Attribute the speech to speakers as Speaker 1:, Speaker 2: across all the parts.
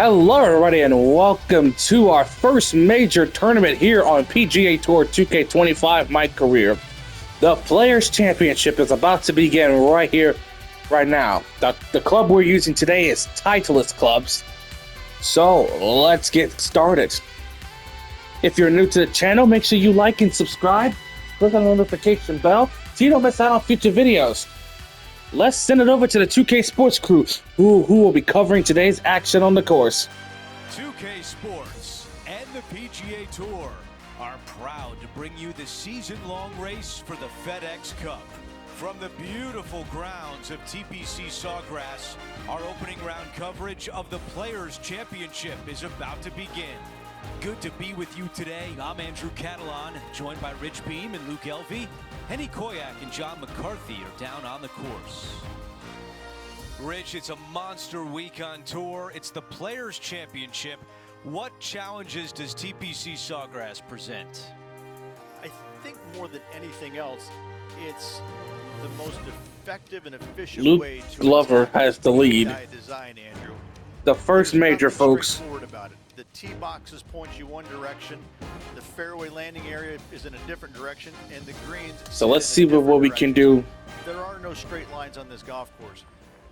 Speaker 1: Hello everybody and welcome to our first major tournament here on PGA Tour 2K25 MyCareer. The Players Championship is about to begin right here, right now. The club we're using today is Titleist Clubs. So let's get started. If you're new to the channel, make sure you like and subscribe. Click on the notification bell so you don't miss out on future videos. Let's send it over to the 2K Sports crew, who will be covering today's action on the course.
Speaker 2: 2K Sports and the PGA Tour are proud to bring you the season-long race for the FedEx Cup. From the beautiful grounds of TPC Sawgrass, our opening round coverage of the Players Championship is about to begin. Good to be with you today. I'm Andrew Catalan, joined by Rich Beam and Luke Elvey. Henny Koyak and John McCarthy are down on the course. Rich, it's a monster week on tour. It's the Players Championship. What challenges does TPC Sawgrass present?
Speaker 3: I think more than anything else, it's the most effective and efficient way to
Speaker 1: Glover has the lead.
Speaker 3: Design, Andrew.
Speaker 1: The first major, folks.
Speaker 3: Straightforward about it. The tee boxes point you one direction, the fairway landing area is in a different direction, and the greens.
Speaker 1: So let's see what we can do.
Speaker 3: There are no straight lines on this golf course.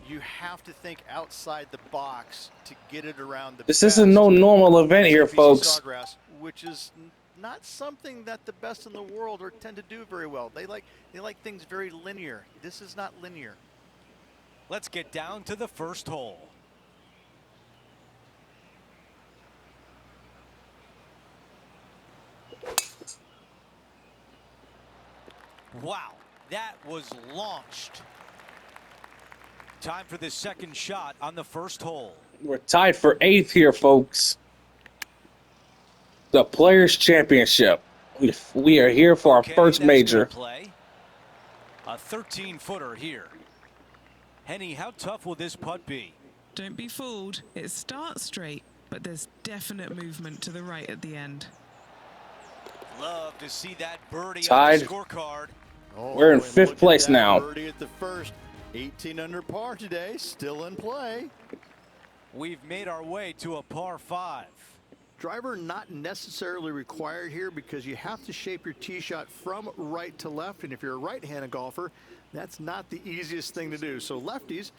Speaker 3: You have to think outside the box to get it around the.
Speaker 1: This isn't no normal event here, folks.
Speaker 3: Sawgrass, which is not something that the best in the world tend to do very well. They like things very linear. This is not linear.
Speaker 2: Let's get down to the first hole. Wow, that was launched. Time for the second shot on the first hole.
Speaker 1: We're tied for 8th here, folks. The Players Championship. We are here for our first major.
Speaker 2: Play. A 13-footer here. Henny, how tough will this putt be?
Speaker 4: Don't be fooled. It starts straight, but there's definite movement to the right at the end.
Speaker 2: Love to see that birdie
Speaker 1: Tied.
Speaker 2: on the scorecard.
Speaker 1: We're in 5th place now.
Speaker 3: Birdie at the first, 18 under par today, still in play.
Speaker 2: We've made our way to a par 5.
Speaker 3: Driver not necessarily required here because you have to shape your tee shot from right to left, and if you're a right-handed golfer, that's not the easiest thing to do. So lefties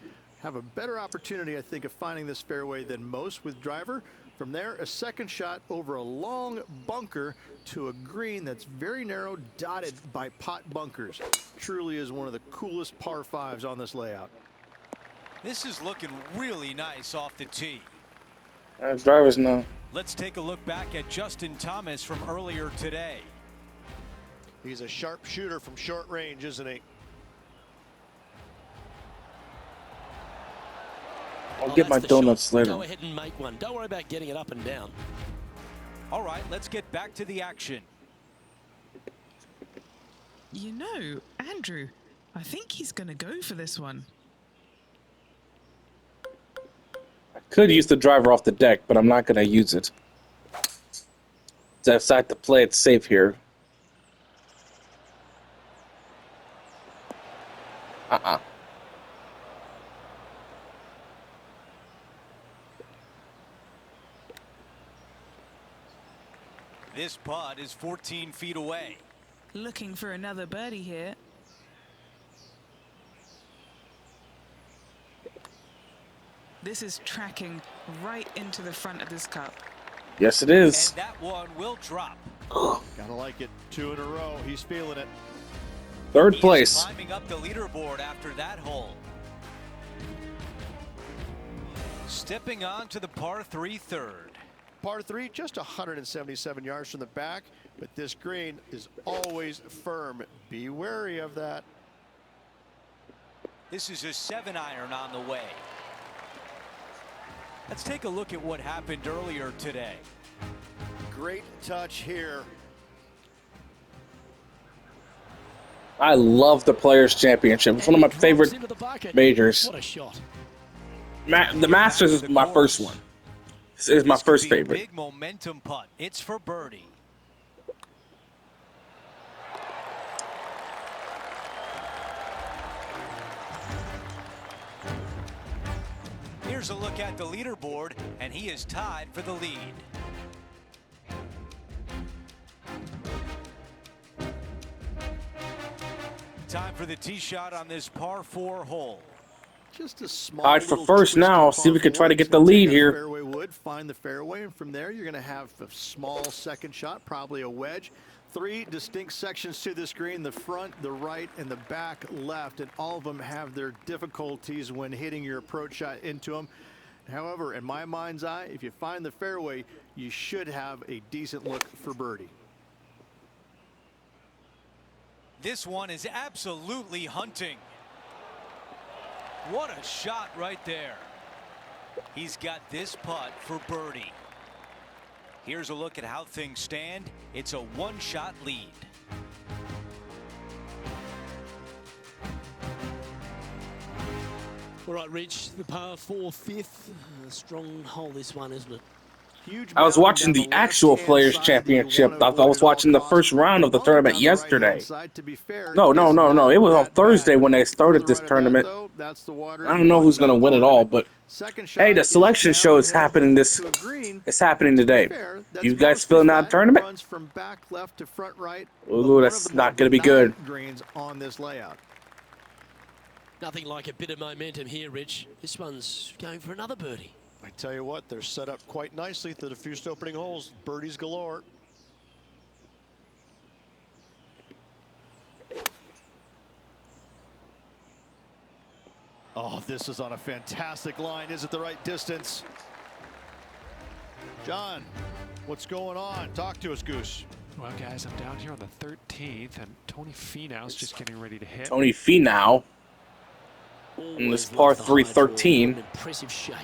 Speaker 3: have a better opportunity, I think, of finding this fairway than most with driver. From there, a second shot over a long bunker to a green that's very narrow, dotted by pot bunkers. Truly is one of the coolest par 5s on this layout.
Speaker 2: This is looking really nice off the tee.
Speaker 1: Drivers know.
Speaker 2: Let's take a look back at Justin Thomas from earlier today.
Speaker 3: He's a sharp shooter from short range, isn't he?
Speaker 1: I'll get my donuts later.
Speaker 5: Go ahead and make one. Don't worry about getting it up and down.
Speaker 2: All right, let's get back to the action.
Speaker 4: You know, Andrew, I think he's going to go for this one.
Speaker 1: I could use the driver off the deck, but I'm not going to use it. I decided to play it safe here.
Speaker 2: This putt is 14 feet away.
Speaker 4: Looking for another birdie here. This is tracking right into the front of this cup.
Speaker 1: Yes, it is.
Speaker 2: And that one will drop.
Speaker 3: Gotta like it. 2 in a row. He's feeling it.
Speaker 1: 3rd
Speaker 2: He's
Speaker 1: place.
Speaker 2: climbing up the leaderboard after that hole. Stepping on to the par 3 third.
Speaker 3: Par 3, just 177 yards from the back, but this green is always firm. Be wary of that.
Speaker 2: This is a 7-iron on the way. Let's take a look at what happened earlier today.
Speaker 3: Great touch here.
Speaker 1: I love the Players Championship. It's one of my favorite majors.
Speaker 5: What a shot.
Speaker 1: The Masters is my first one. This is my first favorite.
Speaker 2: Big momentum putt. It's for birdie. Here's a look at the leaderboard, and he is tied for the lead. Time for the tee shot on this par 4 hole.
Speaker 3: Just a small
Speaker 1: Tied for
Speaker 3: little
Speaker 1: first
Speaker 3: twist
Speaker 1: now.
Speaker 3: of
Speaker 1: See if we
Speaker 3: par
Speaker 1: can try to
Speaker 3: four.
Speaker 1: get
Speaker 3: It's
Speaker 1: the
Speaker 3: gonna
Speaker 1: lead
Speaker 3: take that
Speaker 1: here.
Speaker 3: Fairway wood, find the fairway, and from there you're going to have a small second shot, probably a wedge. 3 distinct sections to this green: the front, the right, and the back left, and all of them have their difficulties when hitting your approach shot into them. However, in my mind's eye, if you find the fairway, you should have a decent look for birdie.
Speaker 2: This one is absolutely hunting. What a shot right there. He's got this putt for birdie. Here's a look at how things stand. It's a one-shot lead.
Speaker 5: All right, Rich, the par 4 fifth. A strong hole, this one, isn't it?
Speaker 3: Huge
Speaker 1: I was
Speaker 3: mountain
Speaker 1: watching
Speaker 3: down
Speaker 1: the actual
Speaker 3: left-hand
Speaker 1: Players
Speaker 3: side that you
Speaker 1: Championship.
Speaker 3: wanna
Speaker 1: I
Speaker 3: avoid
Speaker 1: was
Speaker 3: at all
Speaker 1: watching the
Speaker 3: costs.
Speaker 1: first round of the
Speaker 3: Bump
Speaker 1: tournament
Speaker 3: down the right-hand
Speaker 1: yesterday.
Speaker 3: side, to be fair,
Speaker 1: No,
Speaker 3: is
Speaker 1: it was on
Speaker 3: that
Speaker 1: Thursday
Speaker 3: bad.
Speaker 1: when they started
Speaker 3: Further
Speaker 1: this
Speaker 3: right of that,
Speaker 1: tournament.
Speaker 3: though, that's the water.
Speaker 1: I don't know who's going to win it all, but
Speaker 3: Second
Speaker 1: hey,
Speaker 3: shot
Speaker 1: the
Speaker 3: is
Speaker 1: selection show is
Speaker 3: downhill
Speaker 1: happening
Speaker 3: to a green.
Speaker 1: it's happening
Speaker 3: To be
Speaker 1: today.
Speaker 3: fair, that's
Speaker 1: You guys
Speaker 3: mostly
Speaker 1: filling out
Speaker 3: flat,
Speaker 1: tournament?
Speaker 3: runs from back left to front right.
Speaker 1: Ooh,
Speaker 3: but one
Speaker 1: that's
Speaker 3: of the
Speaker 1: not
Speaker 3: more
Speaker 1: gonna be
Speaker 3: benign
Speaker 1: good.
Speaker 3: greens on this layout.
Speaker 5: Nothing like a bit of momentum here, Rich. This one's going for another birdie.
Speaker 6: I tell you what, they're set up quite nicely through the first opening holes. Birdies galore.
Speaker 3: Oh, this is on a fantastic line. Is it the right distance?
Speaker 6: John, what's going on? Talk to us, Goose.
Speaker 7: Well, guys, I'm down here on the 13th, and Tony Finau's just getting ready to hit.
Speaker 1: Tony Finau.
Speaker 5: Always
Speaker 1: this par
Speaker 5: love the
Speaker 1: 3
Speaker 5: high draw.
Speaker 1: 13.
Speaker 5: What an impressive shape.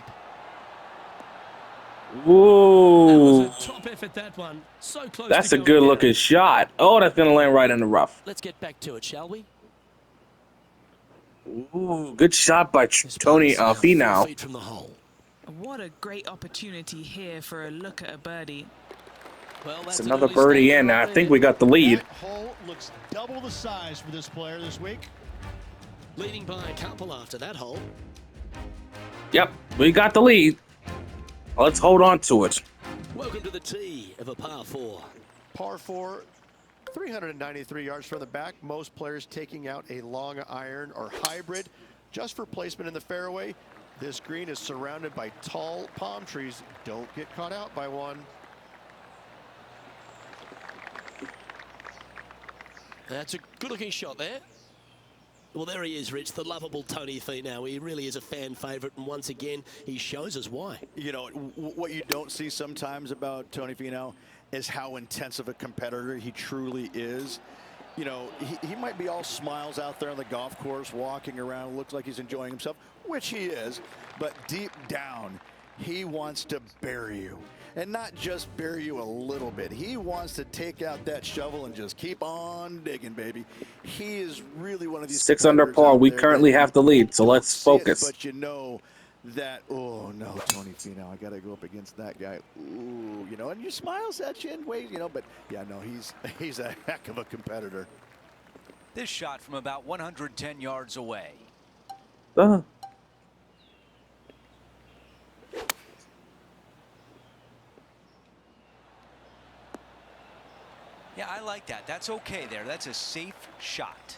Speaker 1: Whoa.
Speaker 5: That was a top effort, that one. So close.
Speaker 1: That's
Speaker 5: to
Speaker 1: a
Speaker 5: going
Speaker 1: good
Speaker 5: down.
Speaker 1: looking shot. Oh, that's going to land right in the rough.
Speaker 5: Let's get back to it, shall we?
Speaker 1: Ooh, good shot by
Speaker 5: This
Speaker 1: Tony
Speaker 5: putt's now 4
Speaker 1: Finau.
Speaker 5: feet from the hole.
Speaker 4: What a great opportunity here for a look at a birdie.
Speaker 5: Well,
Speaker 1: It's
Speaker 5: that's an
Speaker 1: another
Speaker 5: early
Speaker 1: birdie
Speaker 5: statement
Speaker 1: in, and
Speaker 5: right
Speaker 1: I think
Speaker 5: there.
Speaker 1: we got the lead.
Speaker 6: That hole looks double the size for this player this week.
Speaker 5: Leading by a couple after that hole.
Speaker 1: Yep, we got the lead. Let's hold on to it.
Speaker 5: Welcome to the tee of a par 4.
Speaker 6: Par 4, 393 yards from the back. Most players taking out a long iron or hybrid just for placement in the fairway. This green is surrounded by tall palm trees. Don't get caught out by one.
Speaker 5: That's a good-looking shot there. Well, there he is, Rich, the lovable Tony Finau. He really is a fan favourite, and once again, he shows us why.
Speaker 3: You know, what you don't see sometimes about Tony Finau is how intense of a competitor he truly is. You know, he might be all smiles out there on the golf course, walking around, looks like he's enjoying himself, which he is, but deep down, he wants to bury you. And not just bury you a little bit. He wants to take out that shovel and just keep on digging, baby. He is really one of these
Speaker 1: 6 under
Speaker 3: competitors
Speaker 1: par.
Speaker 3: out
Speaker 1: We
Speaker 3: there
Speaker 1: currently
Speaker 3: that
Speaker 1: have the lead, so
Speaker 3: don't
Speaker 1: let's
Speaker 3: see it,
Speaker 1: focus.
Speaker 3: but you know that, oh no, Tony Finau, I got to go up against that guy. Ooh, you know, and he smiles at you and ways, you know, but yeah, no, he's a heck of a competitor.
Speaker 2: This shot from about 110 yards away. Yeah, I like that. That's okay there. That's a safe shot.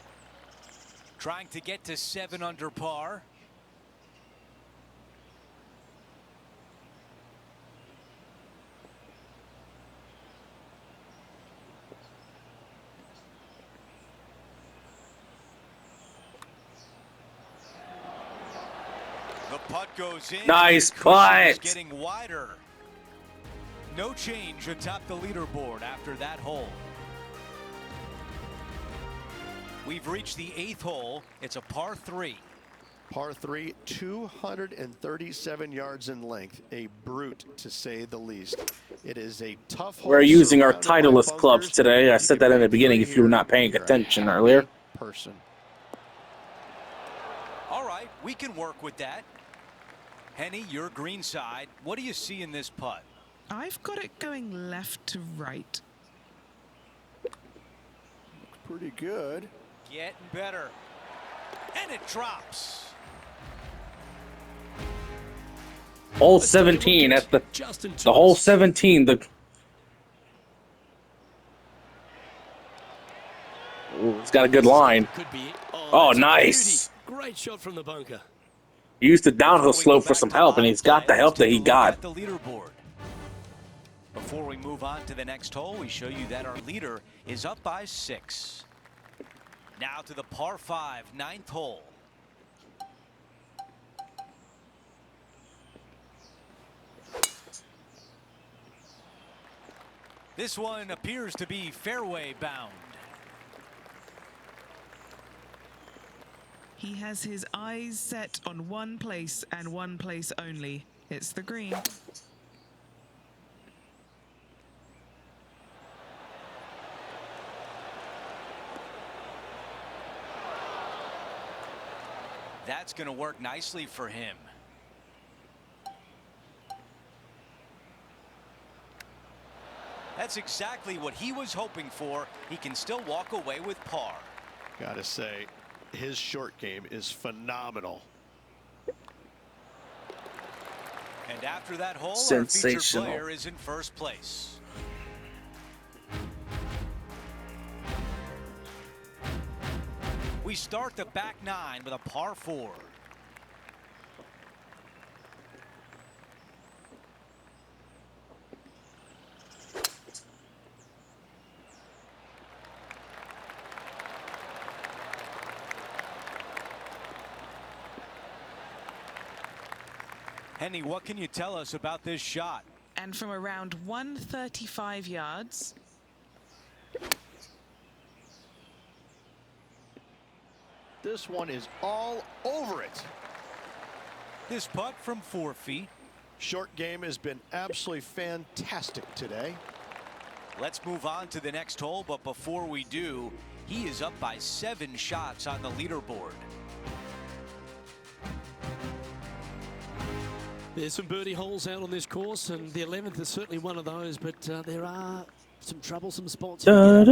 Speaker 2: Trying to get to 7 under par. The putt goes in.
Speaker 1: Nice
Speaker 2: The cushion is
Speaker 1: putt.
Speaker 2: getting wider. No change atop the leaderboard after that hole. We've reached the 8th hole. It's a par 3.
Speaker 6: Par 3, 237 yards in length. A brute, to say the least. It is a tough hole.
Speaker 1: We're using our
Speaker 6: surrounded by
Speaker 1: Titleist clubs
Speaker 6: bunkers.
Speaker 1: today. I
Speaker 6: You
Speaker 1: said
Speaker 6: can
Speaker 1: that in the
Speaker 6: make
Speaker 1: beginning
Speaker 6: three
Speaker 1: if you were
Speaker 6: here,
Speaker 1: not paying
Speaker 6: you're a
Speaker 1: attention
Speaker 6: happy
Speaker 1: earlier.
Speaker 6: person.
Speaker 2: All right, we can work with that. Henny, your green side. What do you see in this putt?
Speaker 4: I've got it going left to right.
Speaker 3: Pretty good.
Speaker 2: Getting better. And it drops.
Speaker 1: Hole 17 at the hole 17. Ooh, he's got a good line.
Speaker 5: Could be it.
Speaker 1: Oh,
Speaker 5: that's a
Speaker 1: nice.
Speaker 5: beauty. Great shot from the bunker.
Speaker 1: He used the downhill
Speaker 2: Before we
Speaker 1: slope
Speaker 2: go
Speaker 1: for
Speaker 2: back
Speaker 1: some
Speaker 2: to
Speaker 1: help, and
Speaker 2: live
Speaker 1: he's got
Speaker 2: play,
Speaker 1: the
Speaker 2: let's
Speaker 1: help that
Speaker 2: take a
Speaker 1: he
Speaker 2: look
Speaker 1: got.
Speaker 2: at the leaderboard. Before we move on to the next hole, we show you that our leader is up by 6. Now to the par 5, 9th hole. This one appears to be fairway bound.
Speaker 4: He has his eyes set on one place and one place only. It's the green.
Speaker 2: That's going to work nicely for him. That's exactly what he was hoping for. He can still walk away with par.
Speaker 6: Gotta say, his short game is phenomenal.
Speaker 2: And after that hole, our
Speaker 1: Sensational.
Speaker 2: featured player is in first place. We start the back 9 with a par 4. Henny, what can you tell us about this shot?
Speaker 4: And from around 135 yards,
Speaker 6: This one is all over it.
Speaker 2: This putt from 4 feet.
Speaker 6: Short game has been absolutely fantastic today.
Speaker 2: Let's move on to the next hole, but before we do, he is up by 7 shots on the leaderboard.
Speaker 5: There's some birdie holes out on this course, and the 11th is certainly one of those, but there are some troublesome spots.
Speaker 3: There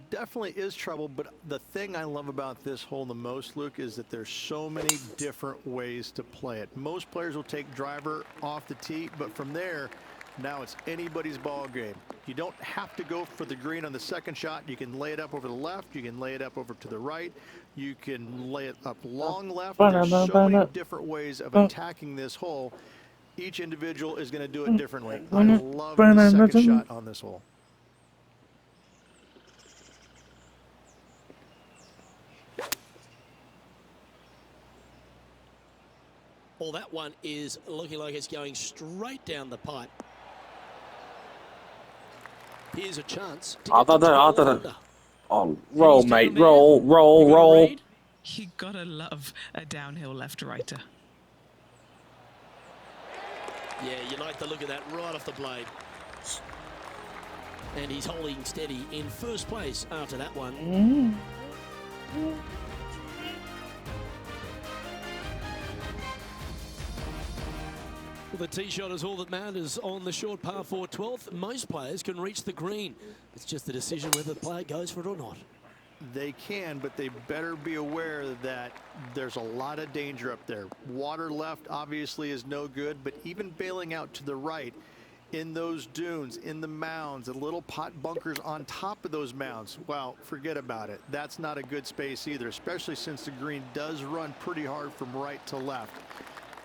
Speaker 3: definitely is trouble, but the thing I love about this hole the most, Luke, is that there's so many different ways to play it. Most players will take driver off the tee, but from there, now it's anybody's ball game. You don't have to go for the green on the second shot. You can lay it up over the left. You can lay it up over to the right. You can lay it up long left. There's so many different ways of attacking this hole. Each individual is going to do it differently. I love the second shot on this hole.
Speaker 5: Well, that one is looking like it's going straight down the pipe. Here's a chance.
Speaker 1: Oh, roll, mate. Roll.
Speaker 4: you gotta love a downhill left-righter.
Speaker 5: Yeah, you like the look of that right off the blade. And he's holding steady in first place after that one. Well, the tee shot is all that matters on the short par 4 12th. Most players can reach the green. It's just the decision whether the player goes for it or not.
Speaker 3: They can, but they better be aware that there's a lot of danger up there. Water left obviously is no good, but even bailing out to the right in those dunes, in the mounds, and little pot bunkers on top of those mounds, well, forget about it. That's not a good space either, especially since the green does run pretty hard from right to left.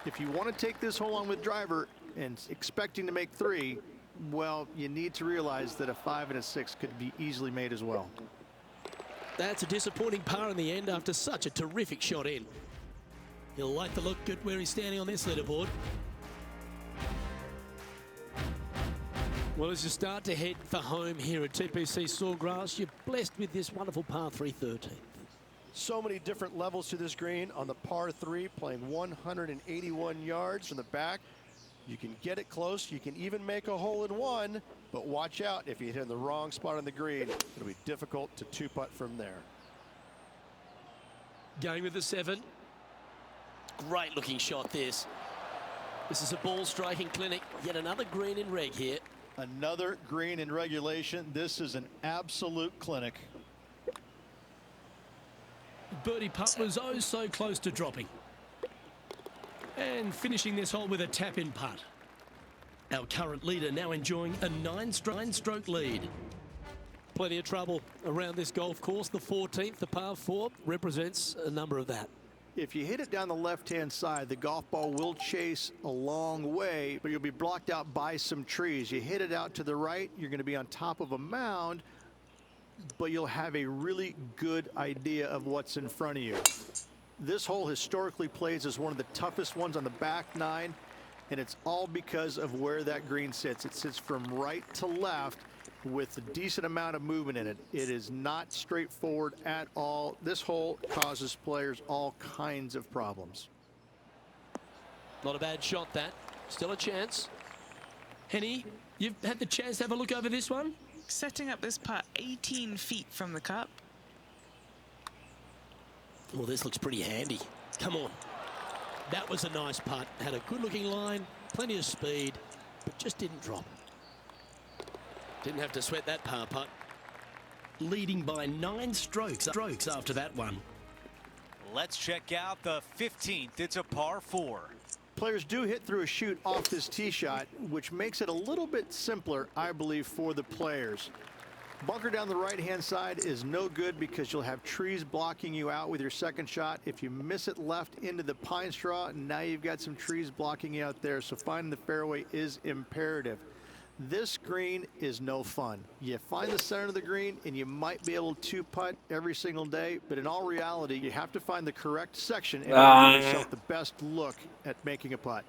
Speaker 3: If you want to take this hole on with driver and expecting to make 3, well, you need to realize that a 5 and a 6 could be easily made as well.
Speaker 5: That's a disappointing par in the end after such a terrific shot in. He'll like the look good where he's standing on this leaderboard. Well, as you start to head for home here at TPC Sawgrass, you're blessed with this wonderful par 3 13th.
Speaker 6: So many different levels to this green on the par 3, playing 181 yards from the back. You can get it close. You can even make a hole in one, but watch out if you hit in the wrong spot on the green. It'll be difficult to 2-putt from there.
Speaker 5: Going with the 7. Great looking shot this. This is a ball striking clinic. Yet another green in reg here.
Speaker 6: Another green in regulation. This is an absolute clinic.
Speaker 5: Birdie putt was oh so close to dropping. And finishing this hole with a tap-in putt. Our current leader now enjoying a nine-stroke lead. Plenty of trouble around this golf course. The 14th, the par 4, represents a number of that.
Speaker 3: If you hit it down the left-hand side, the golf ball will chase a long way, but you'll be blocked out by some trees. You hit it out to the right, you're going to be on top of a mound, but you'll have a really good idea of what's in front of you. This hole historically plays as one of the toughest ones on the back nine, and it's all because of where that green sits. It sits from right to left with a decent amount of movement in it. It is not straightforward at all. This hole causes players all kinds of problems.
Speaker 5: Not a bad shot, that. Still a chance. Henny, you've had the chance to have a look over this one?
Speaker 4: Setting up this putt 18 feet from the cup.
Speaker 5: Well, this looks pretty handy. Come on. That was a nice putt. Had a good-looking line, plenty of speed, but just didn't drop. Didn't have to sweat that par putt. Leading by 9 strokes after that one.
Speaker 2: Let's check out the 15th. It's a par 4.
Speaker 3: Players do hit through a chute off this tee shot, which makes it a little bit simpler, I believe, for the players. Bunker down the right-hand side is no good because you'll have trees blocking you out with your second shot. If you miss it left into the pine straw, now you've got some trees blocking you out there, so finding the fairway is imperative. This green is no fun. You find the center of the green and you might be able to putt every single day, but in all reality, you have to find the correct section and give yourself the best look at making a putt.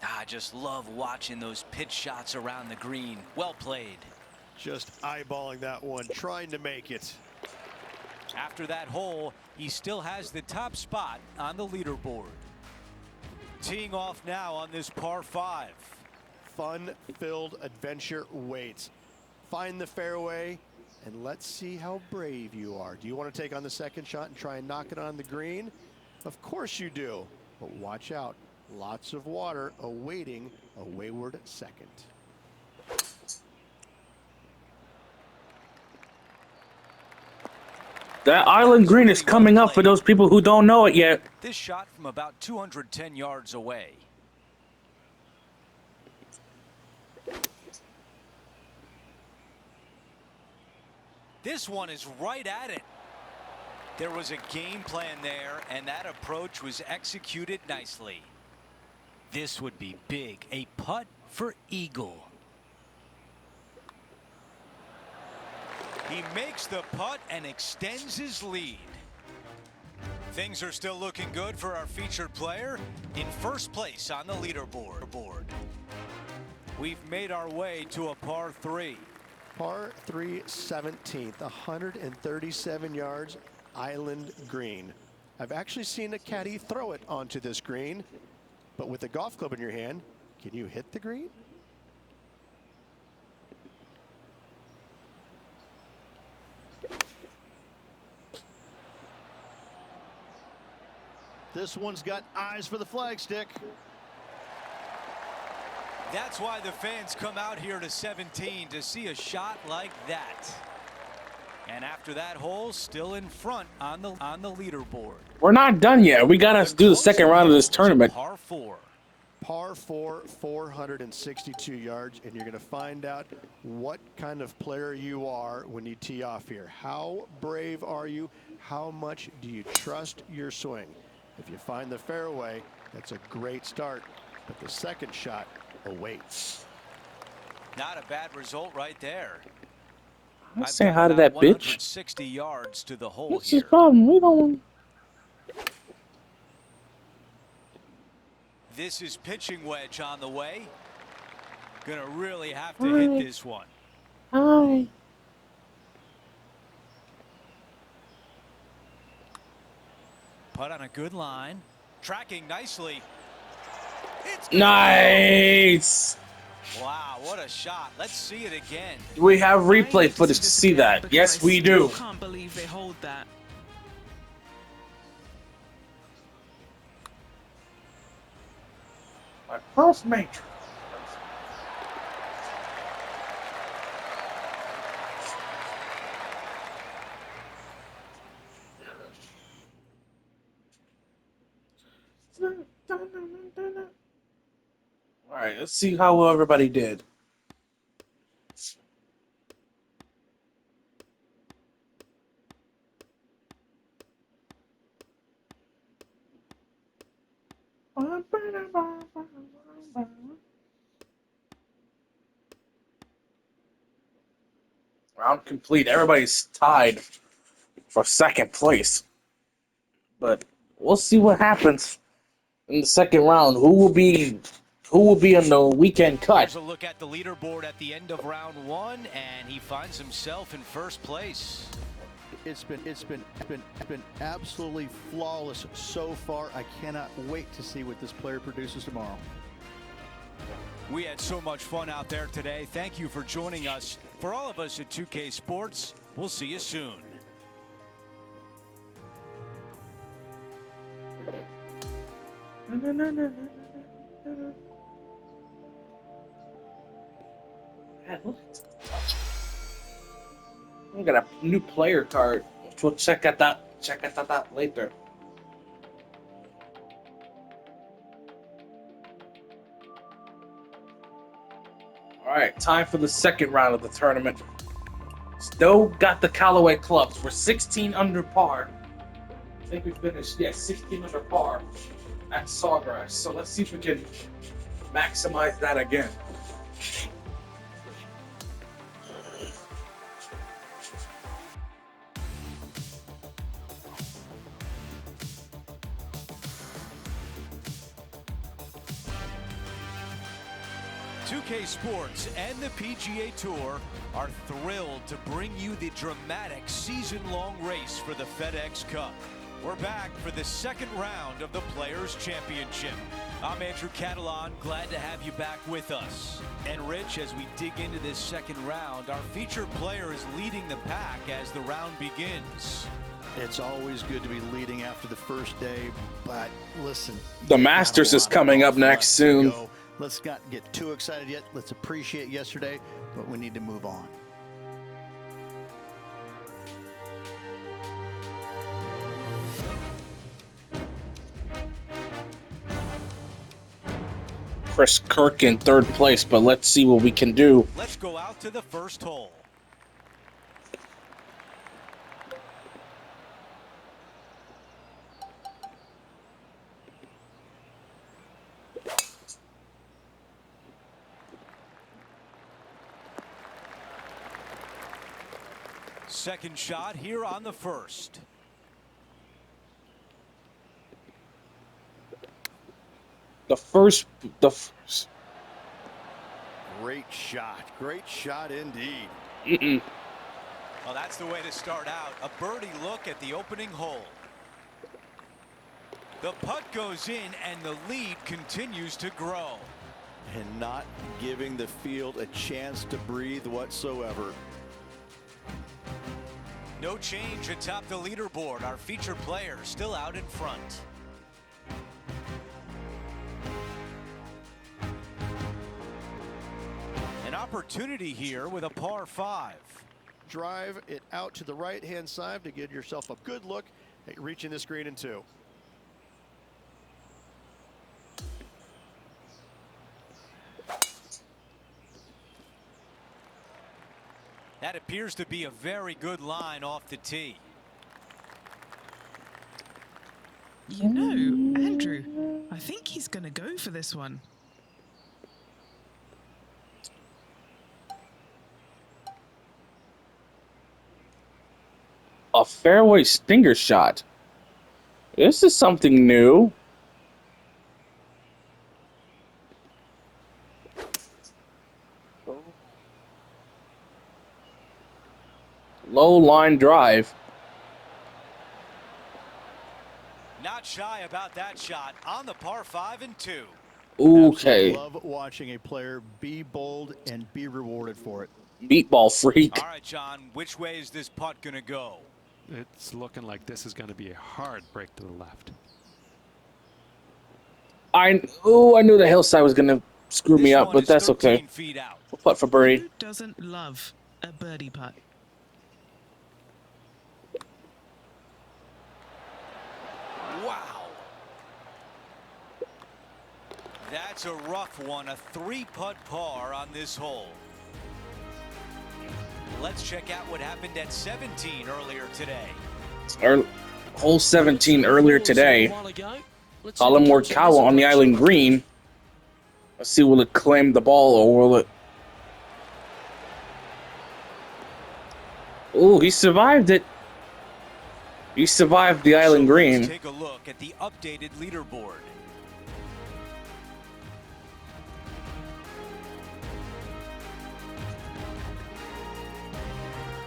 Speaker 8: I just love watching those pitch shots around the green. Well played.
Speaker 6: Just eyeballing that one, trying to make it.
Speaker 2: After that hole, he still has the top spot on the leaderboard. Teeing off now on this par 5.
Speaker 6: Fun-filled adventure waits. Find the fairway, and let's see how brave you are. Do you want to take on the second shot and try and knock it on the green? Of course you do, but watch out. Lots of water awaiting a wayward second.
Speaker 1: That island green is coming up for those people who don't know it yet.
Speaker 2: This shot from about 210 yards away. This one is right at it. There was a game plan there, and that approach was executed nicely. This would be big. A putt for eagle. He makes the putt and extends his lead. Things are still looking good for our featured player in first place on the leaderboard. We've made our way to a par 3.
Speaker 6: Par 3 17th, 137 yards, island green. I've actually seen a caddy throw it onto this green, but with a golf club in your hand, can you hit the green?
Speaker 3: This one's got eyes for the flagstick.
Speaker 2: That's why the fans come out here to 17 to see a shot like that. And after that hole, still in front on the leaderboard.
Speaker 1: We're not done yet. We gotta do the second round of this tournament.
Speaker 2: Par 4.
Speaker 6: Par 4, 462 yards, and you're going to find out what kind of player you are when you tee off here. How brave are you? How much do you trust your swing? If you find the fairway, that's a great start, but the second shot awaits.
Speaker 2: Not a bad result right there.
Speaker 1: I'm saying hi to that bitch.
Speaker 2: 160 yards to the hole
Speaker 1: What's
Speaker 2: here.
Speaker 1: his problem? We don't.
Speaker 2: This is pitching wedge on the way. Gonna really have to hit this one.
Speaker 1: Hi.
Speaker 2: Putt on a good line. Tracking nicely. It's
Speaker 1: Nice.
Speaker 2: wow, what a shot. Let's see it again.
Speaker 1: We have replay footage to see that. Yes, we do.
Speaker 4: I can't believe they hold that.
Speaker 1: My first major. All right, let's see how well everybody did. Round complete. Everybody's tied for second place. But we'll see what happens in the second round. Who will be in the weekend cut?
Speaker 8: Here's a look at the leaderboard at the end of round one, and he finds himself in first place.
Speaker 3: It's been absolutely flawless so far. I cannot wait to see what this player produces tomorrow.
Speaker 2: We had so much fun out there today. Thank you for joining us. For all of us at 2K Sports, we'll see you soon.
Speaker 1: I got a new player card. We'll check out that later. All right, time for the second round of the tournament. Still got the Callaway clubs. We're 16 under par. I think we finished, 16 under par at Sawgrass. So let's see if we can maximize that again.
Speaker 2: .2K Sports and the PGA Tour are thrilled to bring you the dramatic season-long race for the FedEx Cup. We're back for the second round of the Players' Championship. I'm Andrew Catalan, glad to have you back with us. And Rich, as we dig into this second round, our featured player is leading the pack as the round begins.
Speaker 3: It's always good to be leading after the first day, but listen.
Speaker 1: The Masters is coming up next soon.
Speaker 3: Let's not get too excited yet. Let's appreciate yesterday, but we need to move on.
Speaker 1: Chris Kirk in third place, but let's see what we can do.
Speaker 2: Let's go out to the first hole. Second shot here on the first.
Speaker 1: The first.
Speaker 6: Great shot indeed.
Speaker 2: Well, that's the way to start out. A birdie look at the opening hole. The putt goes in and the lead continues to grow.
Speaker 3: And not giving the field a chance to breathe whatsoever.
Speaker 2: No change atop the leaderboard. Our featured player still out in front. An opportunity here with a par 5.
Speaker 6: Drive it out to the right-hand side to give yourself a good look at reaching this green in 2.
Speaker 2: That appears to be a very good line off the tee.
Speaker 4: You know, Andrew, I think he's going to go for this one.
Speaker 1: A fairway stinger shot. This is something new. Low line drive.
Speaker 2: Not shy about that shot on the par 5 and 2.
Speaker 1: Okay.
Speaker 3: Love watching a player be bold and be rewarded for it.
Speaker 1: Meatball freak.
Speaker 2: All right, John, which way is this putt going to go?
Speaker 7: It's looking like this is going to be a hard break to the left.
Speaker 1: I knew the hillside was gonna screw me up, but that's okay.
Speaker 2: Feet out.
Speaker 1: We'll putt for birdie.
Speaker 4: Who doesn't love a birdie putt?
Speaker 2: Wow. That's a rough one, a 3-putt par on this hole. Let's check out what happened at 17 earlier today.
Speaker 1: Hole 17 earlier today. Colin Morikawa on the island green. Let's see, will it claim the ball or will it? Oh, he survived it. He survived the island green.
Speaker 2: Let's take a look at the updated leaderboard.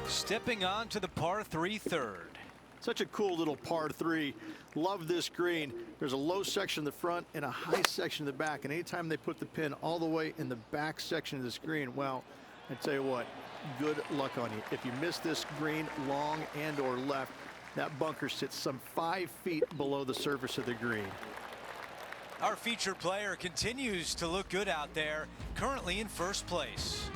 Speaker 2: Stepping on to the par 3 third.
Speaker 3: Such a cool little par 3. Love this green. There's a low section in the front and a high section in the back. And anytime they put the pin all the way in the back section of this green, well, I tell you what, good luck on you. If you miss this green long and or left, that bunker sits some 5 feet below the surface of the green.
Speaker 2: Our featured player continues to look good out there, currently in first place.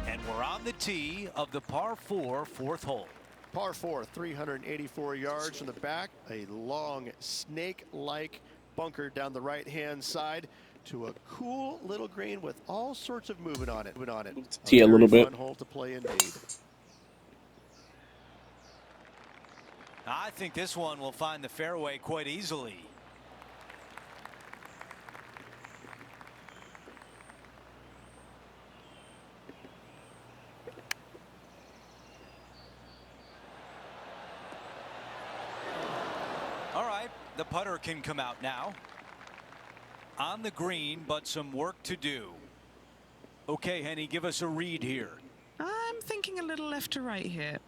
Speaker 2: And we're on the tee of the par 4 fourth hole.
Speaker 6: Par 4, 384 yards from the back. A long snake-like bunker down the right-hand side to a cool little green with all sorts of movement on it.
Speaker 1: Tee a little bit.
Speaker 6: Fun hole to play indeed.
Speaker 2: I think this one will find the fairway quite easily. All right, the putter can come out now. On the green, but some work to do. Okay, Henny, give us a read here.
Speaker 4: I'm thinking a little left to right here.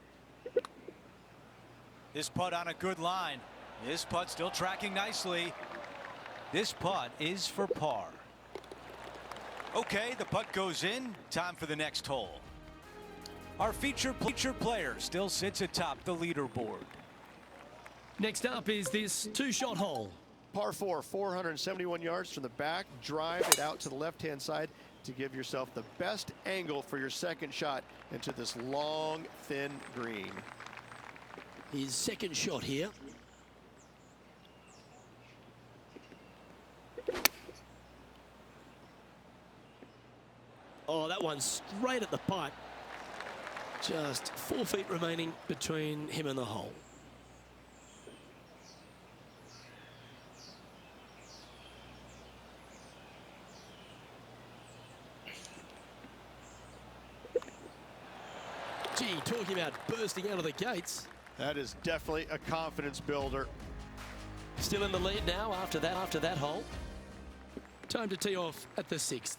Speaker 2: This putt on a good line. This putt still tracking nicely. This putt is for par. Okay, the putt goes in. Time for the next hole. Our featured player still sits atop the leaderboard.
Speaker 5: Next up is this 2-shot hole.
Speaker 6: Par 4, 471 yards from the back. Drive it out to the left-hand side to give yourself the best angle for your second shot into this long, thin green.
Speaker 5: His second shot here. Oh, that one's straight at the putt. Just 4 feet remaining between him and the hole. Gee, talking about bursting out of the gates.
Speaker 6: That is definitely a confidence builder.
Speaker 5: Still in the lead now after that hole. Time to tee off at the 6th.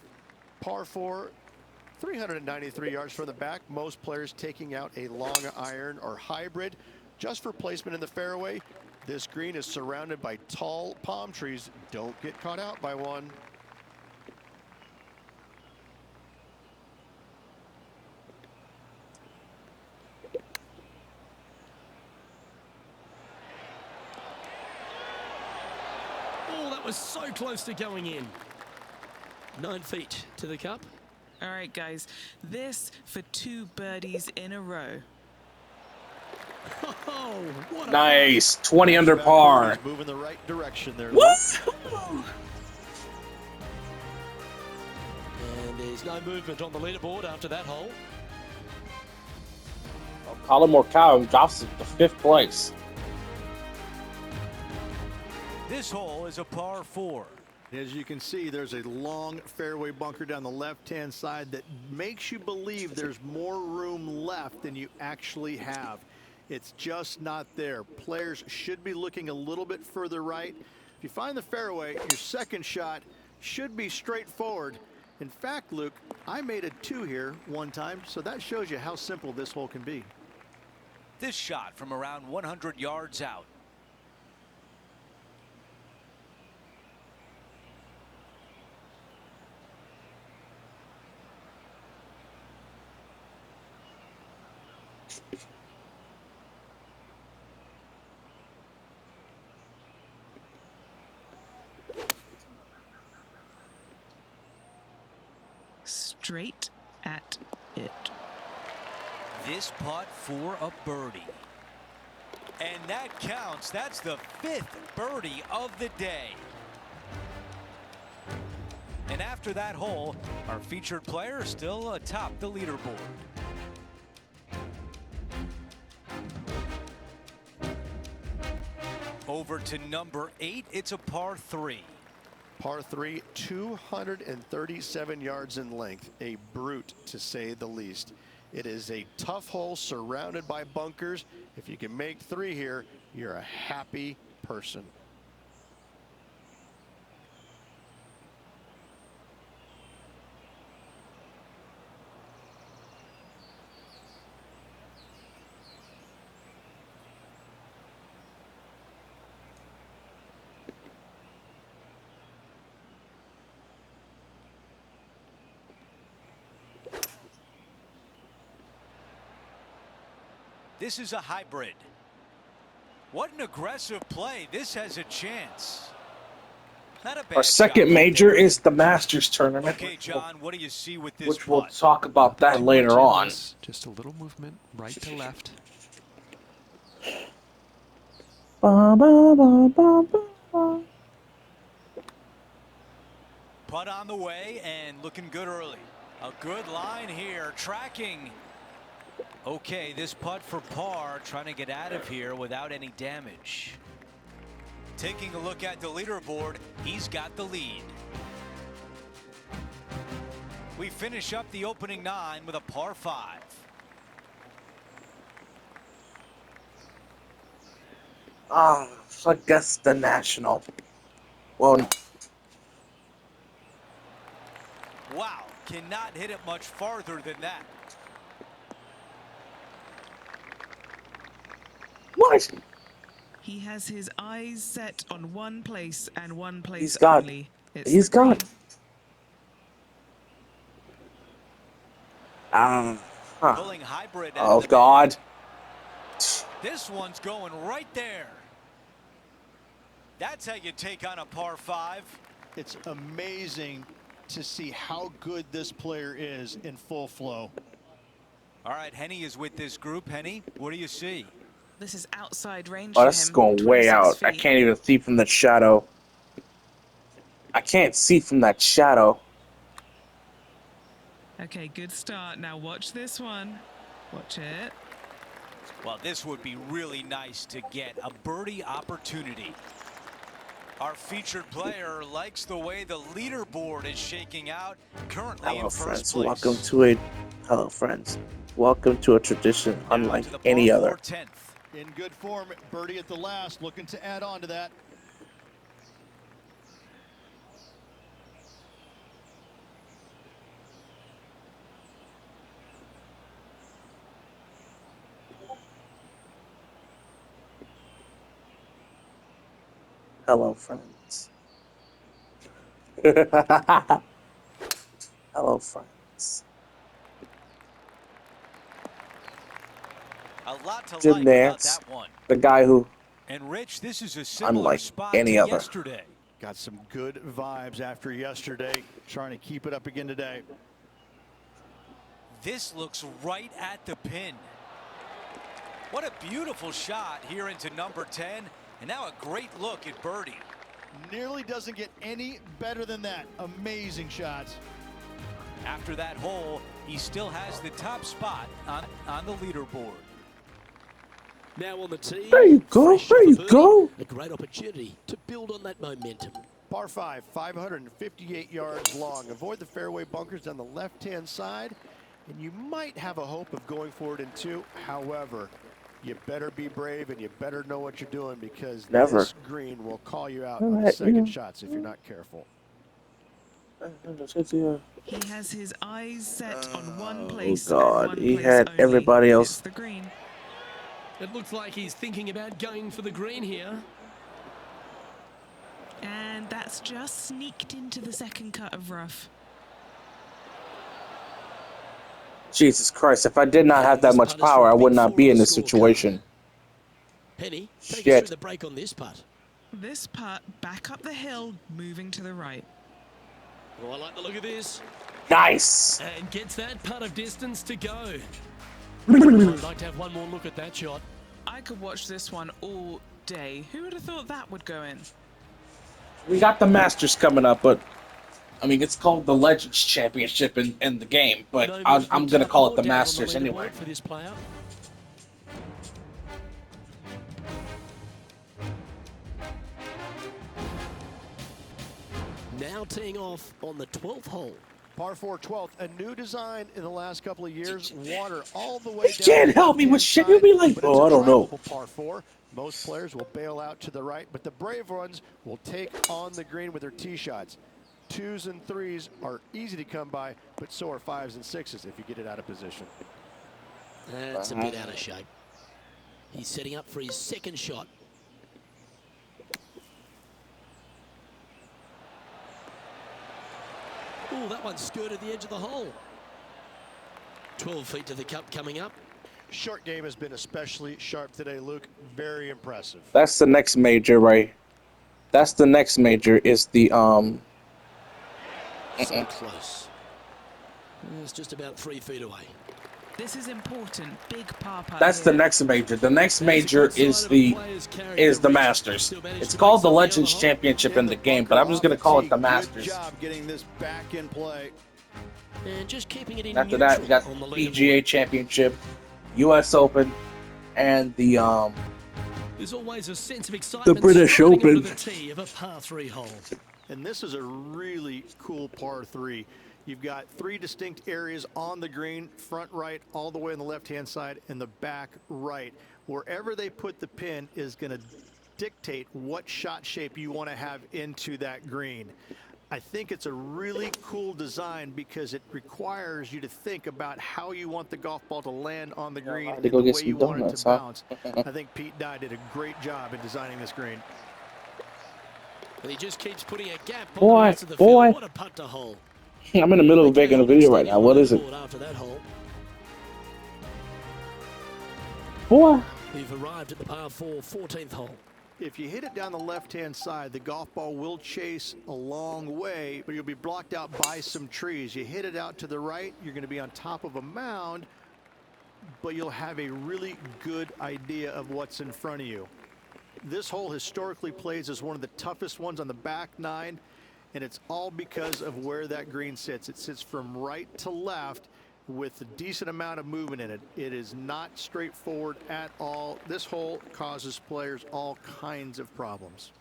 Speaker 6: Par 4, 393 yards from the back. Most players taking out a long iron or hybrid just for placement in the fairway. This green is surrounded by tall palm trees. Don't get caught out by one.
Speaker 5: Was so close to going in. 9 feet to the cup.
Speaker 4: All right, guys, this for 2 birdies in a row.
Speaker 5: Oh, what a
Speaker 1: Nice, 20 under par.
Speaker 3: Moving the right direction there.
Speaker 1: What?
Speaker 5: And there's no movement on the leaderboard after that hole.
Speaker 1: Colin Morikawa drops it to 5th place.
Speaker 2: This hole is a par 4.
Speaker 3: As you can see, there's a long fairway bunker down the left-hand side that makes you believe there's more room left than you actually have. It's just not there. Players should be looking a little bit further right. If you find the fairway, your second shot should be straightforward. In fact, Luke, I made a 2 here one time, so that shows you how simple this hole can be.
Speaker 2: This shot from around 100 yards out.
Speaker 4: Straight at it.
Speaker 2: This putt for a birdie. And that counts. That's the 5th birdie of the day. And after that hole, our featured player is still atop the leaderboard. Over to number 8. It's a par 3.
Speaker 6: Par 3, 237 yards in length. A brute, to say the least. It is a tough hole surrounded by bunkers. If you can make 3 here, you're a happy person.
Speaker 2: This is a hybrid. What an aggressive play. This has a chance. Not a bad
Speaker 1: Our second
Speaker 2: shot.
Speaker 1: major is the Masters tournament.
Speaker 2: Okay, John, what do you see with this
Speaker 1: Which we'll
Speaker 2: putt?
Speaker 1: talk about that later on.
Speaker 7: Just a little movement right to left.
Speaker 1: Ba, ba, ba, ba, ba, ba.
Speaker 2: Putt on the way and looking good early. A good line here, tracking. Okay, this putt for par, trying to get out of here without any damage. Taking a look at the leaderboard, he's got the lead. We finish up the opening 9 with a par 5.
Speaker 1: I guess the National. Well,
Speaker 2: Wow, cannot hit it much farther than that.
Speaker 1: what?
Speaker 4: He has his eyes set on one place and one place
Speaker 1: He's got.
Speaker 4: only. It's
Speaker 1: He's
Speaker 4: the green.
Speaker 1: got. Huh.
Speaker 2: Pulling hybrid out
Speaker 1: Oh
Speaker 2: of the
Speaker 1: God.
Speaker 2: This one's going right there. That's how you take on a par 5.
Speaker 3: It's amazing to see how good this player is in full flow.
Speaker 2: All right, Henny is with this group. Henny, what do you see?
Speaker 4: This is outside range
Speaker 1: Oh,
Speaker 4: for
Speaker 1: that's
Speaker 4: him.
Speaker 1: going way
Speaker 4: 26
Speaker 1: out. I
Speaker 4: feet.
Speaker 1: can't even see from the shadow. I can't see from that shadow.
Speaker 4: Okay, good start. Now watch this one. Watch it.
Speaker 2: Well, this would be really nice to get a birdie opportunity. Our featured player likes the way the leaderboard is shaking out, currently
Speaker 1: Hello,
Speaker 2: in first
Speaker 1: friends.
Speaker 2: place.
Speaker 1: Hello, friends. Welcome to a tradition
Speaker 2: Now
Speaker 1: unlike
Speaker 2: to the
Speaker 1: any
Speaker 2: par
Speaker 1: other.
Speaker 2: 4 10th.
Speaker 3: In good form, birdie at the last, looking to add on to that.
Speaker 1: Hello, friends. Hello, friends.
Speaker 2: A lot to
Speaker 1: Jim
Speaker 2: like about
Speaker 1: Nance,
Speaker 2: that one.
Speaker 1: the guy who,
Speaker 2: And Rich, this is a similar
Speaker 1: unlike
Speaker 2: spot
Speaker 1: any
Speaker 2: to
Speaker 1: other.
Speaker 2: yesterday.
Speaker 3: Got some good vibes after yesterday, trying to keep it up again today.
Speaker 2: This looks right at the pin. What a beautiful shot here into number 10. And now a great look at birdie.
Speaker 3: Nearly doesn't get any better than that. Amazing shots.
Speaker 2: After that hole, he still has the top spot on the leaderboard.
Speaker 5: Now on the tee.
Speaker 1: There you go,
Speaker 5: fresh
Speaker 1: there
Speaker 5: off a
Speaker 1: you
Speaker 5: birdie,
Speaker 1: go.
Speaker 5: A great opportunity to build on that momentum.
Speaker 6: Par 5, 558 yards long. Avoid the fairway bunkers on the left-hand side, and you might have a hope of going forward in 2. However, you better be brave and you better know what you're doing, because
Speaker 1: Never.
Speaker 6: this green will call you out on the
Speaker 1: Alright,
Speaker 6: second
Speaker 1: yeah.
Speaker 6: shots if you're not careful.
Speaker 4: He has his eyes set on one place.
Speaker 1: God,
Speaker 4: and one
Speaker 1: he
Speaker 4: place
Speaker 1: had
Speaker 4: only.
Speaker 1: everybody else.
Speaker 4: It's the green.
Speaker 5: It looks like he's thinking about going for the green here.
Speaker 4: And that's just sneaked into the second cut of rough.
Speaker 1: Jesus Christ, if I did not have that
Speaker 5: This
Speaker 1: much
Speaker 5: putt is
Speaker 1: power,
Speaker 5: for a
Speaker 1: I would
Speaker 5: big
Speaker 1: not
Speaker 5: 4
Speaker 1: be
Speaker 5: on
Speaker 1: in
Speaker 5: the
Speaker 1: this
Speaker 5: scorecard.
Speaker 1: situation.
Speaker 5: Penny, take us
Speaker 1: Shit.
Speaker 5: through the break on this putt.
Speaker 4: This putt back up the hill, moving to the right.
Speaker 5: Oh, I like the look of this.
Speaker 1: Nice.
Speaker 5: And gets that putt of distance to go. I'd like to have one more look at that shot.
Speaker 4: I could watch this one all day. Who would have thought that would go in?
Speaker 1: We got the Masters coming up, but I mean, it's called the Legends Championship in the game, but
Speaker 5: No
Speaker 1: I'm
Speaker 5: movement
Speaker 1: going to
Speaker 5: up
Speaker 1: call
Speaker 5: or
Speaker 1: it the
Speaker 5: down on
Speaker 1: Masters anyway.
Speaker 5: leaderboard for this player. Now teeing off on the 12th hole.
Speaker 6: Par 4 12th, a new design in the last couple of years. Water all the way down.
Speaker 1: Jan, help me with shit. You'll be like, oh, I don't know.
Speaker 6: Par 4. Most players will bail out to the right, but the brave ones will take on the green with their tee shots. 2s and 3s are easy to come by, but so are 5s and 6s if you get it out of position.
Speaker 5: That's a bit out of shape. He's setting up for his second shot. Oh, that one skirted the edge of the hole. 12 feet to the cup coming up.
Speaker 6: Short game has been especially sharp today, Luke. Very impressive.
Speaker 1: That's the next major, right? That's the next major is the
Speaker 5: So close. It's just about 3 feet away.
Speaker 4: This is important. Big par putt.
Speaker 1: That's the next major. The next major is the Masters. It's called the Legends Championship in the game, but I'm just gonna call it the Masters.
Speaker 3: Good job getting this back in play.
Speaker 5: And just keeping it in
Speaker 1: After that, we got
Speaker 5: on the
Speaker 1: PGA Championship, U.S. Open, and the
Speaker 5: There's always a sense of excitement.
Speaker 1: British
Speaker 5: sliding
Speaker 1: Open.
Speaker 5: onto the tee of a par 3 hole.
Speaker 3: And this is a really cool par 3. You've got 3 distinct areas on the green, front right, all the way on the left-hand side, and the back right. Wherever they put the pin is going to dictate what shot shape you want to have into that green. I think it's a really cool design because it requires you to think about how you want the golf ball to land on the green and the way you want it to bounce. I think Pete Dye did a great job in designing this green.
Speaker 5: And he just keeps putting a gap on
Speaker 1: Boy,
Speaker 5: the rest of the
Speaker 1: boy.
Speaker 5: field. What a putt to hole.
Speaker 1: I'm in the middle of making a video right now. What is it?
Speaker 5: After that hole,
Speaker 1: Boy.
Speaker 5: we've arrived at the par 4 14th hole.
Speaker 3: If you hit it down the left-hand side, the golf ball will chase a long way, but you'll be blocked out by some trees. You hit it out to the right, you're going to be on top of a mound, but you'll have a really good idea of what's in front of you. This hole historically plays as one of the toughest ones on the back 9, and it's all because of where that green sits. It sits from right to left with a decent amount of movement in it. It is not straightforward at all. This hole causes players all kinds of problems.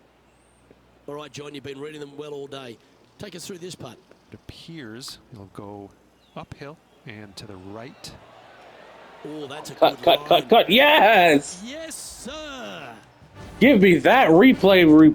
Speaker 5: All right, John, you've been reading them well all day. Take us through this putt.
Speaker 7: It appears he'll go uphill and to the right.
Speaker 5: Oh, that's a
Speaker 1: Cut,
Speaker 5: good line.
Speaker 1: cut. Yes!
Speaker 5: Yes, sir.
Speaker 1: Give me that replay.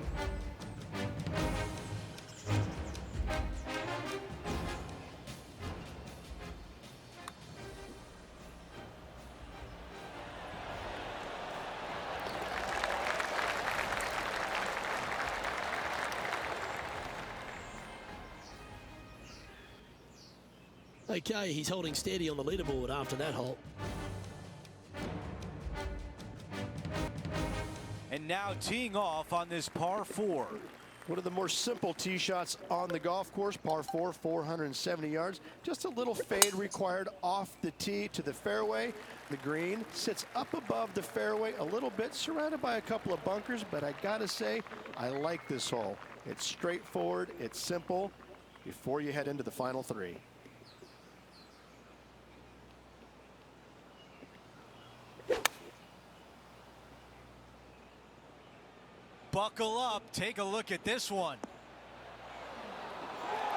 Speaker 5: Okay, he's holding steady on the leaderboard after that hole.
Speaker 2: And now teeing off on this par 4.
Speaker 6: One of the more simple tee shots on the golf course, par 4, 470 yards. Just a little fade required off the tee to the fairway. The green sits up above the fairway a little bit, surrounded by a couple of bunkers, but I gotta say, I like this hole. It's straightforward, it's simple, before you head into the final 3.
Speaker 2: Buckle up. Take a look at this one.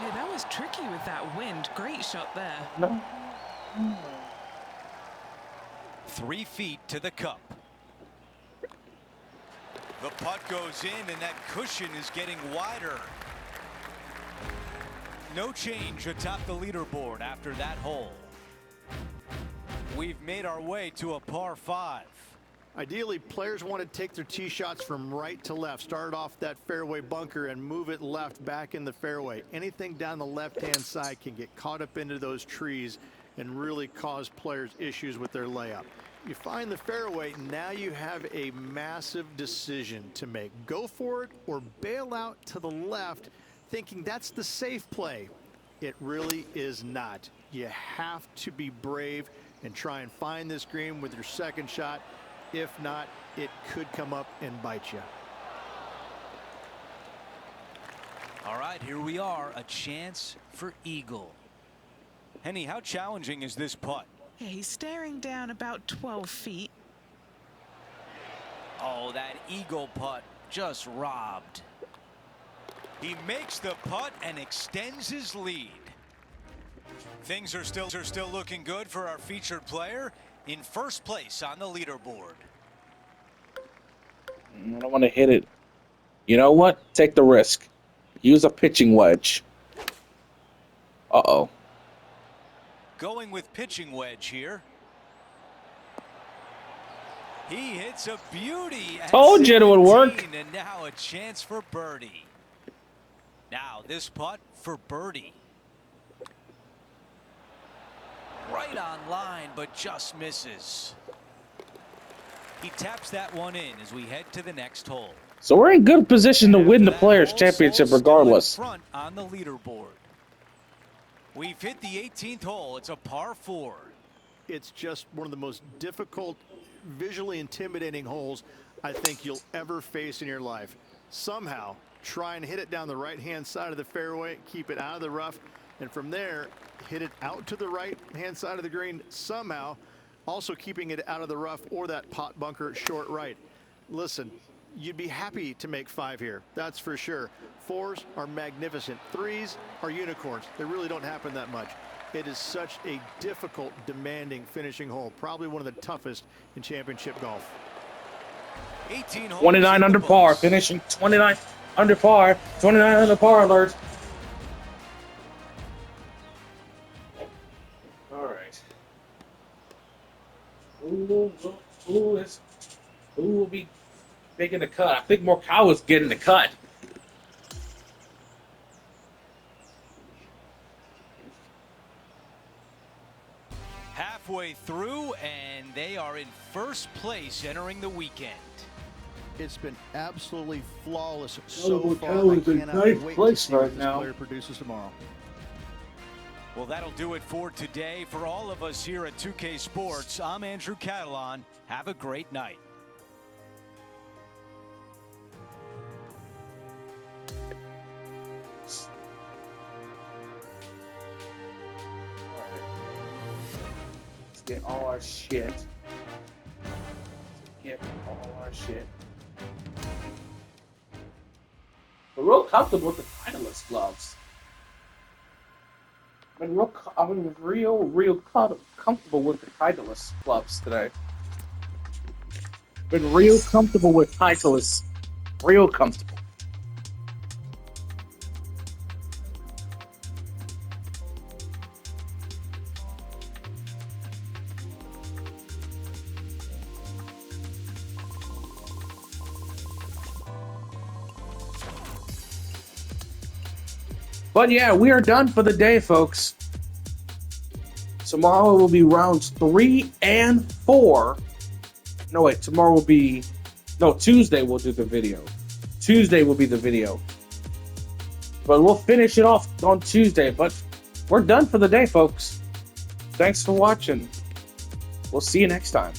Speaker 4: Yeah, that was tricky with that wind. Great shot there.
Speaker 1: No.
Speaker 2: 3 feet to the cup. The putt goes in, and that cushion is getting wider. No change atop the leaderboard after that hole. We've made our way to a par 5.
Speaker 3: Ideally, players want to take their tee shots from right to left, start off that fairway bunker and move it left back in the fairway. Anything down the left-hand side can get caught up into those trees and really cause players issues with their layup. You find the fairway, now you have a massive decision to make. Go for it or bail out to the left, thinking that's the safe play. It really is not. You have to be brave and try and find this green with your second shot. If not, it could come up and bite you.
Speaker 8: All right, here we are, a chance for eagle. Henny, how challenging is this putt?
Speaker 4: Yeah, he's staring down about 12 feet.
Speaker 8: Oh, that eagle putt just robbed. He makes the putt and extends his lead. Things are still looking good for our featured player in first place on the leaderboard.
Speaker 1: I don't want to hit it. You know what? Take the risk. Use a pitching wedge. Uh-oh.
Speaker 8: Going with pitching wedge here. He hits a beauty at
Speaker 1: Told you it would work.
Speaker 8: 17, and now a chance for birdie. Now this putt for birdie. Right on line, but just misses. He taps that one in as we head to the next hole.
Speaker 1: So we're in good position to win the
Speaker 8: That
Speaker 1: Players'
Speaker 8: hole,
Speaker 1: Championship
Speaker 8: Sol's still in
Speaker 1: regardless.
Speaker 8: front on the leaderboard. We've hit the 18th hole. It's a par 4.
Speaker 3: It's just one of the most difficult, visually intimidating holes I think you'll ever face in your life. Somehow, try and hit it down the right-hand side of the fairway, keep it out of the rough, and from there, hit it out to the right-hand side of the green somehow, also keeping it out of the rough or that pot bunker short right. Listen, you'd be happy to make 5 here, that's for sure. 4s are magnificent. 3s are unicorns. They really don't happen that much. It is such a difficult, demanding finishing hole, probably one of the toughest in championship golf.
Speaker 8: 18 holes
Speaker 1: 29
Speaker 8: in the
Speaker 1: under par,
Speaker 8: books.
Speaker 1: finishing 29 under par. 29 under par alert. All right. Who will be making the cut? I think Morikawa's getting the cut.
Speaker 8: Halfway through, and they are in first place entering the weekend.
Speaker 3: It's been absolutely flawless so
Speaker 1: Morikawa
Speaker 3: far. I
Speaker 1: is in
Speaker 3: cannot
Speaker 1: ninth
Speaker 3: wait to
Speaker 1: place
Speaker 3: see what
Speaker 1: right
Speaker 3: this
Speaker 1: now.
Speaker 3: player produces tomorrow.
Speaker 8: Well, that'll do it for today. For all of us here at 2K Sports, I'm Andrew Catalan. Have a great night.
Speaker 1: Let's get all our shit. Get all our shit. We're real comfortable with the Titleist gloves. I've been real comfortable with the Titleist gloves today. Been real comfortable with Titleist. Real comfortable. But yeah, we are done for the day, folks. Tomorrow will be rounds 3 and 4. No, wait, tomorrow will be... No, Tuesday we'll do the video. Tuesday will be the video. But we'll finish it off on Tuesday. But we're done for the day, folks. Thanks for watching. We'll see you next time.